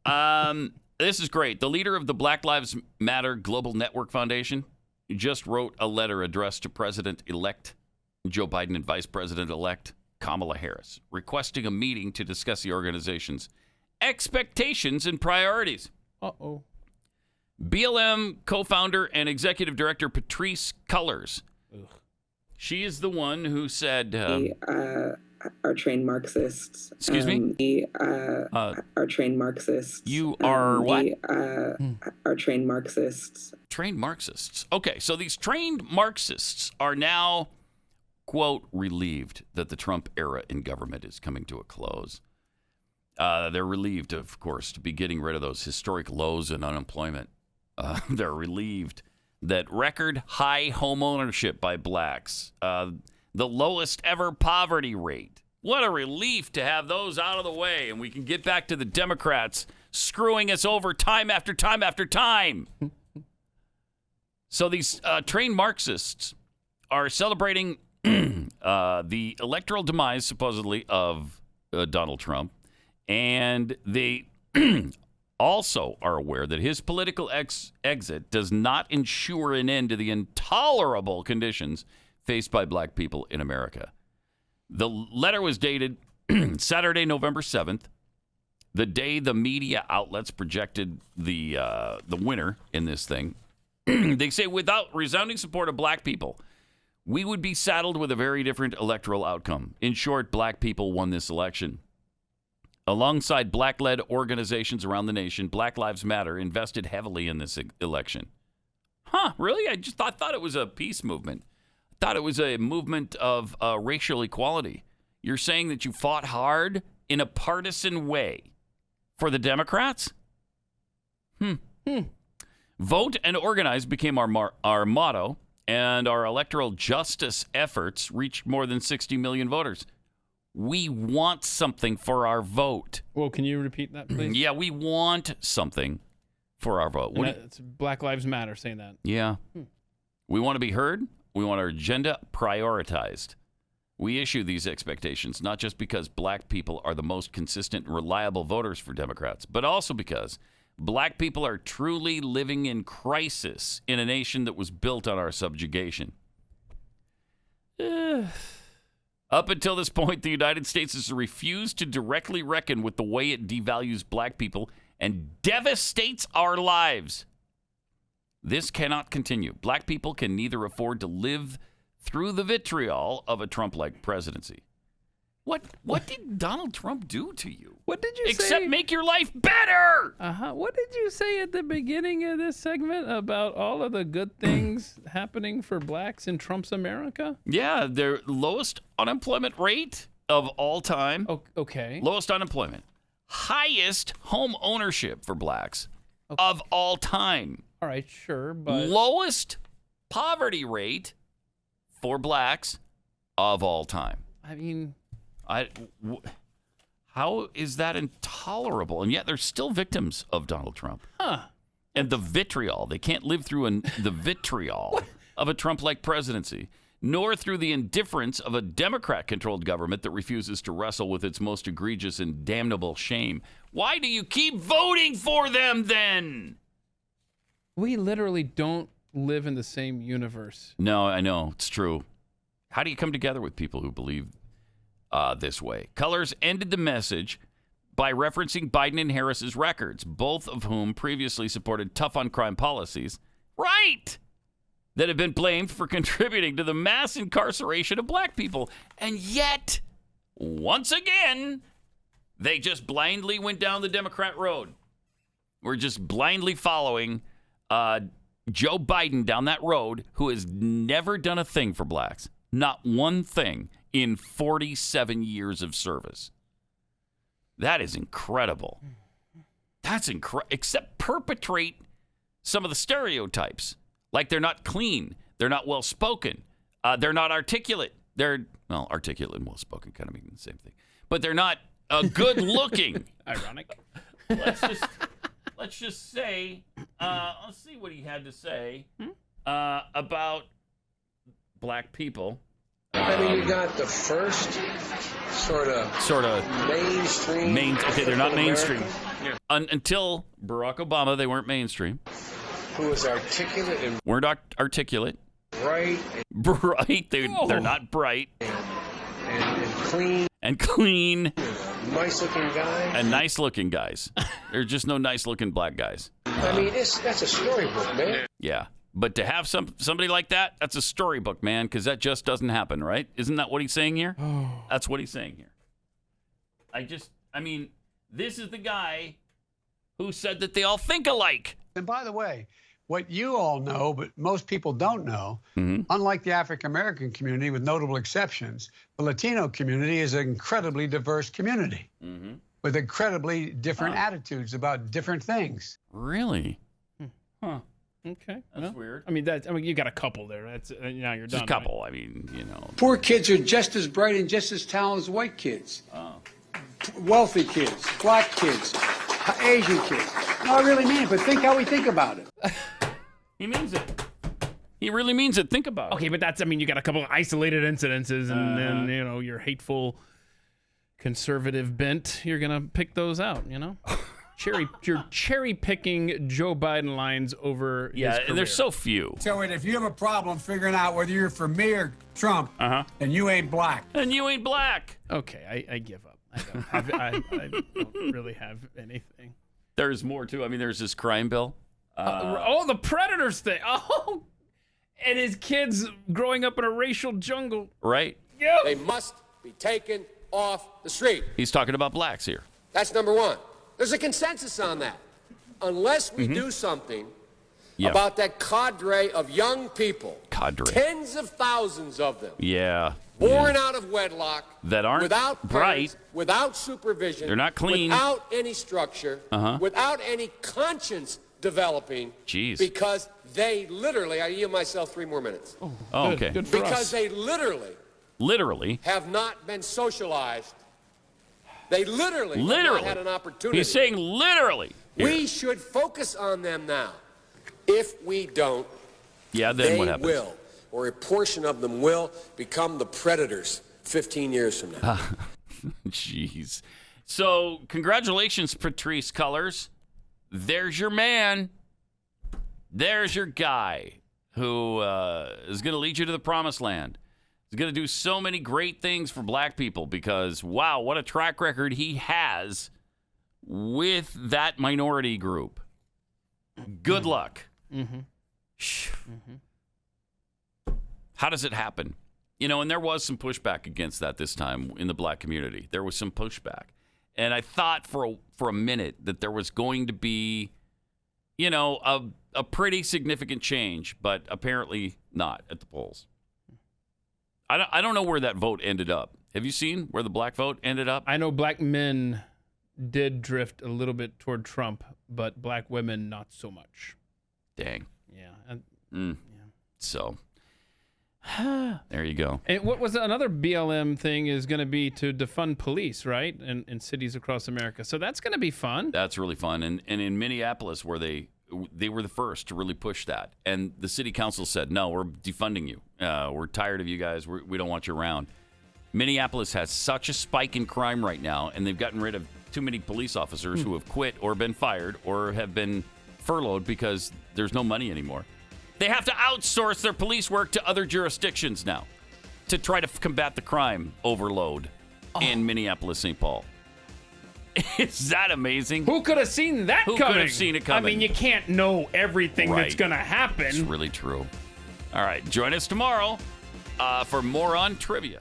This is great. The leader of the Black Lives Matter Global Network Foundation just wrote a letter addressed to President-elect Joe Biden and Vice President-elect Kamala Harris, requesting a meeting to discuss the organization's expectations and priorities. Uh-oh. BLM co-founder and executive director Patrisse Cullors. Ugh. She is the one who said... we are trained Marxists. Excuse me? We are trained Marxists. You are what? We are trained Marxists. Trained Marxists. Okay, so these trained Marxists are now, quote, relieved that the Trump era in government is coming to a close. They're relieved, of course, to be getting rid of those historic lows in unemployment. They're relieved that record high home ownership by blacks, the lowest ever poverty rate. What a relief to have those out of the way, and we can get back to the Democrats screwing us over time after time after time. So these trained Marxists are celebrating the electoral demise, supposedly, of Donald Trump, and they also are aware that his political exit does not ensure an end to the intolerable conditions faced by black people in America. The letter was dated Saturday, November 7th, the day the media outlets projected the winner in this thing. They say, without resounding support of black people, we would be saddled with a very different electoral outcome. In short, black people won this election. Alongside black-led organizations around the nation, Black Lives Matter invested heavily in this election. Huh, really? I thought it was a peace movement. I thought it was a movement of racial equality. You're saying that you fought hard in a partisan way for the Democrats? Vote and organize became our motto, and our electoral justice efforts reached more than 60 million voters. We want something for our vote. Well, can you repeat that, please? Yeah, we want something for our vote. It's Black Lives Matter saying that. Yeah. We want to be heard. We want our agenda prioritized. We issue these expectations not just because black people are the most consistent and reliable voters for Democrats, but also because black people are truly living in crisis in a nation that was built on our subjugation. Up until this point, the United States has refused to directly reckon with the way it devalues black people and devastates our lives. This cannot continue. Black people can neither afford to live through the vitriol of a Trump-like presidency. What did Donald Trump do to you? What did you say? Except make your life better! What did you say at the beginning of this segment about all of the good things happening for blacks in Trump's America? Yeah, their lowest unemployment rate of all time. Okay. Lowest unemployment. Highest home ownership for blacks of all time. All right, sure, but... Lowest poverty rate for blacks of all time. I mean... How is that intolerable? And yet they're still victims of Donald Trump. Huh. And the vitriol. They can't live through the vitriol of a Trump-like presidency, nor through the indifference of a Democrat-controlled government that refuses to wrestle with its most egregious and damnable shame. Why do you keep voting for them then? We literally don't live in the same universe. No, I know. It's true. How do you come together with people who believe this way? Cullors ended the message by referencing Biden and Harris's records, both of whom previously supported tough-on-crime policies, right, that have been blamed for contributing to the mass incarceration of black people. And yet, once again, they just blindly went down the Democrat road. We're just blindly following Joe Biden down that road, who has never done a thing for blacks. Not one thing in 47 years of service. That is incredible. That's incredible. Except perpetrate some of the stereotypes. Like they're not clean. They're not well-spoken. They're not articulate. Articulate and well-spoken kind of mean the same thing. But they're not good-looking. Ironic. Let's just say, let's see what he had to say about black people. I mean, you got the first sort of mainstream. Okay, they're not mainstream. Until Barack Obama, they weren't mainstream. Who was articulate and Weren't articulate. bright Bright. They're not bright. and clean. And clean. Nice-looking guy. And nice-looking guys. There's just no nice-looking black guys. I mean, that's a storybook, man. Yeah. But to have somebody like that, that's a storybook, man, because that just doesn't happen, right? Isn't that what he's saying here? That's what he's saying here. I mean, this is the guy who said that they all think alike. And by the way, what you all know, but most people don't know, unlike the African American community, with notable exceptions, the Latino community is an incredibly diverse community with incredibly different attitudes about different things. Really? Huh. Okay. That's weird. I mean, you got a couple there. That's now you're done. Just a couple. Right? I mean, you know. Poor kids are just as bright and just as talented as white kids. Oh. Wealthy kids, black kids, Asian kids. No, I really mean it, but think how we think about it. He means it. He really means it. Think about it. Okay, but you got a couple of isolated incidences, and then, your hateful conservative bent, you're going to pick those out, You're cherry picking Joe Biden lines over his career. There's so few. So if you have a problem figuring out whether you're for me or Trump, then you ain't black. And you ain't black. Okay, I give up. I don't really have anything. There's more, too. I mean, there's this crime bill. The Predators thing. Oh, and his kids growing up in a racial jungle. Right. Yep. They must be taken off the street. He's talking about blacks here. That's number one. There's a consensus on that. Unless we do something about that cadre of young people, tens of thousands of them, born out of wedlock, that aren't without bright, without supervision, they're not clean, without any structure, without any conscience developing, because they literally, I yield myself 3 more minutes. Okay. Good for because us. they literally have not been socialized. They literally have not had an opportunity. He's saying literally. We should focus on them now. If we don't, then what happens? They will, or a portion of them will, become the predators 15 years from now. Jeez. So, congratulations, Patrice Cullors. There's your man. There's your guy who is going to lead you to the promised land. He's going to do so many great things for black people because, wow, what a track record he has with that minority group. Good luck. How does it happen? And there was some pushback against that this time in the black community. There was some pushback. And I thought for a minute that there was going to be, a pretty significant change, but apparently not at the polls. I don't know where that vote ended up. Have you seen where the black vote ended up? I know black men did drift a little bit toward Trump, but black women not so much. Dang. Yeah. So, there you go. And what was another BLM thing is going to be to defund police, right? In cities across America. So that's going to be fun. That's really fun. And in Minneapolis, where they were the first to really push that. And the city council said, no, we're defunding you. We're tired of you guys. We don't want you around. Minneapolis has such a spike in crime right now, and they've gotten rid of too many police officers who have quit or been fired or have been furloughed because there's no money anymore. They have to outsource their police work to other jurisdictions now to try to combat the crime overload in Minneapolis, St. Paul. Is that amazing? Who could have seen that coming? Who could have seen it coming? I mean, you can't know everything that's going to happen. It's really true. All right, join us tomorrow for more on trivia.